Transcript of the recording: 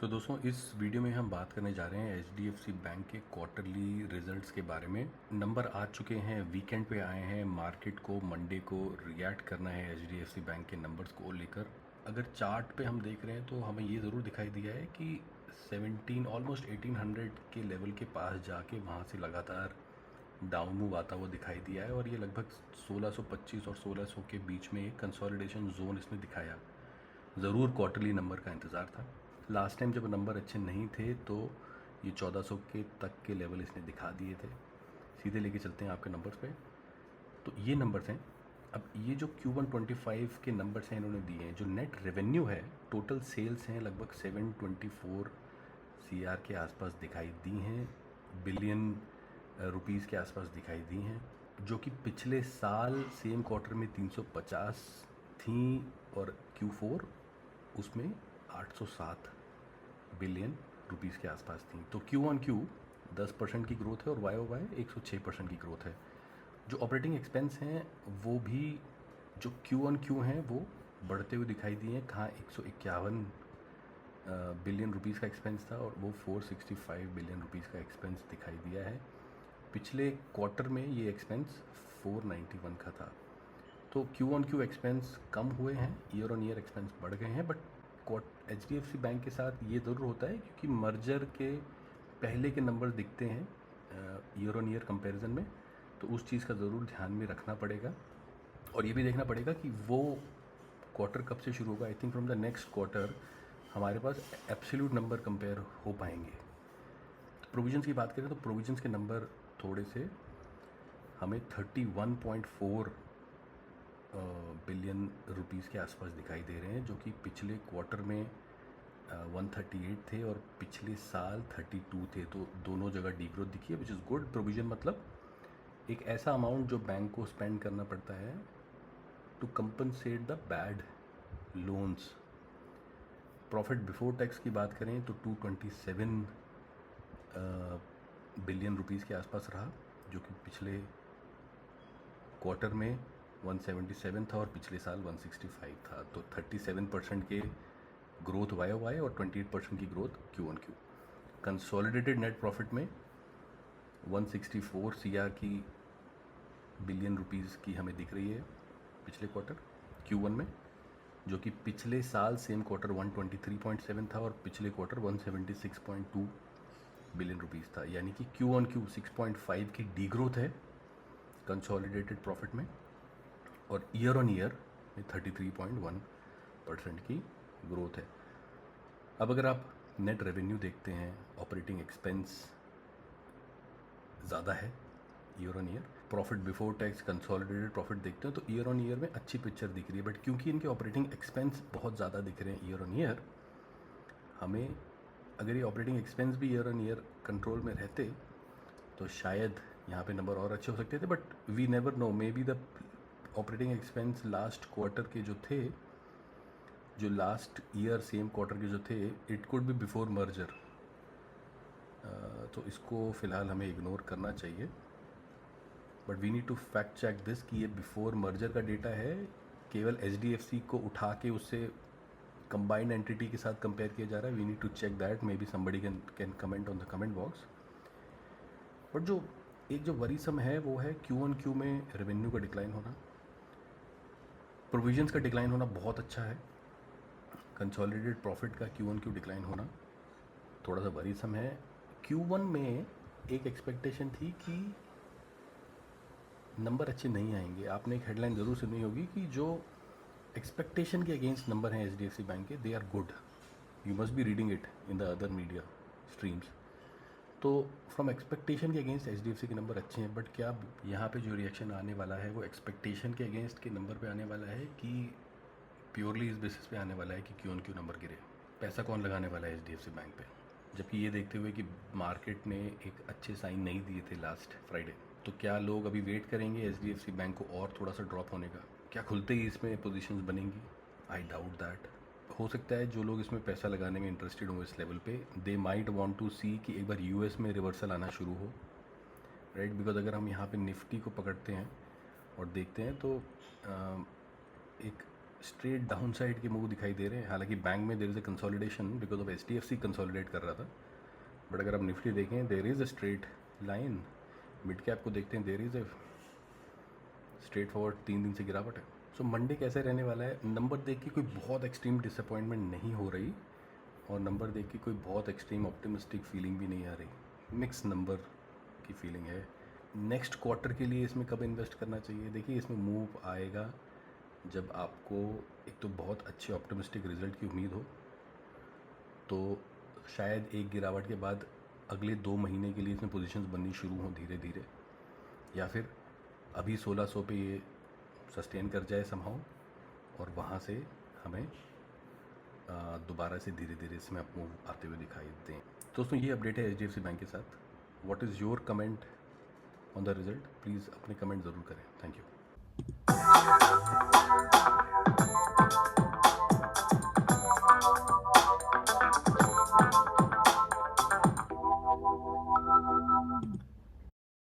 तो दोस्तों इस वीडियो में हम बात करने जा रहे हैं एचडीएफसी बैंक के क्वार्टरली रिजल्ट्स के बारे में। नंबर आ चुके हैं, वीकेंड पे आए हैं, मार्केट को मंडे को रिएक्ट करना है एचडीएफसी बैंक के नंबर्स को लेकर। अगर चार्ट पे हम देख रहे हैं तो हमें ये ज़रूर दिखाई दिया है कि 17 ऑलमोस्ट 1800 के लेवल के पास जाके वहाँ से लगातार डाउन मूव आता हुआ दिखाई दिया है और ये लगभग 1625 और 1600 के बीच में एक कंसोलिडेशन जोन इसने दिखाया। ज़रूर क्वार्टरली नंबर का इंतज़ार था। लास्ट टाइम जब नंबर अच्छे नहीं थे तो ये 1400 के तक के लेवल इसने दिखा दिए थे। सीधे लेके चलते हैं आपके नंबर्स पे। तो ये नंबर्स हैं। अब ये जो Q125 के नंबर्स हैं इन्होंने दिए हैं। जो नेट रेवेन्यू है, टोटल सेल्स हैं लगभग 724 CR के आसपास दिखाई दी हैं, बिलियन रुपीज़ के आसपास दिखाई दी हैं, जो कि पिछले साल सेम क्वार्टर में 350 थी और Q4 उसमें 807 बिलियन रुपीज़ के आसपास थी। तो Q ऑन Q 10% की ग्रोथ है और YoY 106% की ग्रोथ है। जो ऑपरेटिंग एक्सपेंस हैं वो भी जो Q ऑन Q हैं वो बढ़ते हुए दिखाई दिए हैं। कहाँ 151 बिलियन रुपीज़ का एक्सपेंस था और वो 465 बिलियन रुपीज़ का एक्सपेंस दिखाई दिया है। पिछले क्वार्टर में ये एक्सपेंस 491 का था। तो Q ऑन Q एक्सपेंस कम हुए हैं, ईयर ऑन ईयर एक्सपेंस बढ़ गए हैं। बट HDFC बैंक के साथ ये ज़रूर होता है क्योंकि मर्जर के पहले के नंबर दिखते हैं ईयर ऑन ईयर कंपैरिजन में, तो उस चीज़ का ज़रूर ध्यान में रखना पड़ेगा और ये भी देखना पड़ेगा कि वो क्वार्टर कब से शुरू होगा। I think from the next quarter हमारे पास एब्सोल्यूट नंबर कंपेयर हो पाएंगे। तो प्रोविजंस की बात करें तो प्रोविजंस के नंबर थोड़े से हमें 31.4 बिलियन रुपीज़ के आसपास दिखाई दे रहे हैं, जो कि पिछले क्वार्टर में 138 थे और पिछले साल 32 थे। तो दोनों जगह डी ग्रोथ दिखी है, विच इज़ गुड। प्रोविज़न मतलब एक ऐसा अमाउंट जो बैंक को स्पेंड करना पड़ता है to compensate the bad loans. Profit before tax की बात करें तो 227 बिलियन रुपीज़ के आसपास रहा, जो कि पिछले क्वार्टर में 177 था और पिछले साल 165 था। तो 37% के ग्रोथ YoY और 28% की growth Q on Q। Consolidated net profit में 164 CR की बिलियन रुपीज़ की हमें दिख रही है पिछले क्वार्टर Q1 में, जो कि पिछले साल सेम क्वार्टर 123.7 था और पिछले क्वार्टर 176.2 बिलियन रुपीज़ था। यानी कि Q ऑन Q 6.5 की डी ग्रोथ है कंसोलिडेटेड प्रॉफिट में और ईयर ऑन ईयर में 33.1% की ग्रोथ है। अब अगर आप नेट रेवेन्यू देखते हैं, ऑपरेटिंग एक्सपेंस ज़्यादा है year on year. Profit before tax consolidated profit देखते हैं तो ईयर ऑन ईयर में अच्छी पिक्चर दिख रही है। बट क्योंकि इनके ऑपरेटिंग एक्सपेंस बहुत ज़्यादा दिख रहे हैं ईयर ऑन ईयर, हमें अगर ये ऑपरेटिंग एक्सपेंस भी ईयर ऑन ईयर कंट्रोल में रहते तो शायद यहाँ पे नंबर और अच्छे हो सकते थे। But we never know, maybe the operating expense last quarter के जो थे, जो लास्ट ईयर सेम क्वार्टर के जो थे, it could be before merger. तो इसको फ़िलहाल हमें इग्नोर करना चाहिए। But we need to fact check this कि ये बिफोर मर्जर का डेटा है, केवल HDFC को उठा के उससे कंबाइंड एंटिटी के साथ कंपेयर किया जा रहा है। We need to check that. Maybe somebody can comment on the comment box. But जो एक जो वरीसम है वो है Q ऑन Q में रेवेन्यू का डिक्लाइन होना, प्रोविजंस का डिक्लाइन होना बहुत अच्छा है, कंसोलिडेटेड प्रॉफिट का Q ऑन Q डिक्लाइन होना थोड़ा सा वरीसम है। Q1 में एक एक्सपेक्टेशन थी कि नंबर अच्छे नहीं आएंगे। आपने एक हेडलाइन ज़रूर सुनी होगी कि जो एक्सपेक्टेशन के अगेंस्ट नंबर हैं HDFC बैंक के, they are good. You must be reading it in the other media streams. तो फ्रॉम एक्सपेक्टेशन के अगेंस्ट HDFC के नंबर अच्छे हैं। बट क्या यहाँ पे जो रिएक्शन आने वाला है वो एक्सपेक्टेशन के अगेंस्ट के नंबर पे आने वाला है कि प्योरली इस बेसिस पे आने वाला है कि Q ऑन Q नंबर गिरे? पैसा कौन लगाने वाला है HDFC बैंक पे? जबकि ये देखते हुए कि मार्केट ने एक अच्छे साइन नहीं दिए थे लास्ट फ्राइडे, तो क्या लोग अभी वेट करेंगे HDFC बैंक को और थोड़ा सा ड्रॉप होने का? क्या खुलते ही इसमें पोजीशंस बनेंगी? I doubt that. हो सकता है जो लोग इसमें पैसा लगाने में इंटरेस्टेड हों इस लेवल पे, दे माइट वांट टू सी कि एक बार US में रिवर्सल आना शुरू हो, राइट? बिकॉज अगर हम यहाँ पे निफ्टी को पकड़ते हैं और देखते हैं तो एक स्ट्रेट डाउन साइड के मूव दिखाई दे रहे हैं। हालांकि बैंक में there is a consolidation because of HDFC consolidate कर रहा था, बट अगर आप निफ्टी देखें there is a straight line. Mid cap को देखते हैं, there is a straight forward 3 दिन से गिरावट है। सो मंडे कैसे रहने वाला है, नंबर देख के कोई बहुत एक्सट्रीम डिसअपॉइंटमेंट नहीं हो रही और नंबर देख के कोई बहुत एक्सट्रीम ऑप्टिमिस्टिक फीलिंग भी नहीं आ रही, मिक्स नंबर की फीलिंग है। नेक्स्ट क्वार्टर के लिए इसमें कब इन्वेस्ट करना चाहिए, देखिए इसमें मूव आएगा जब आपको एक तो बहुत अच्छे ऑप्टिमिस्टिक रिजल्ट की उम्मीद हो, तो शायद एक गिरावट के बाद अगले 2 महीने के लिए इसमें पोजीशंस बननी शुरू हों धीरे धीरे, या फिर अभी 1600 पे ये सस्टेन कर जाए समहाउ और वहाँ से हमें दोबारा से धीरे धीरे इसमें अप मूव आते हुए दिखाई दें। दोस्तों ये अपडेट है HDFC बैंक के साथ। What is your comment on the result, please अपने कमेंट ज़रूर करें। Thank you.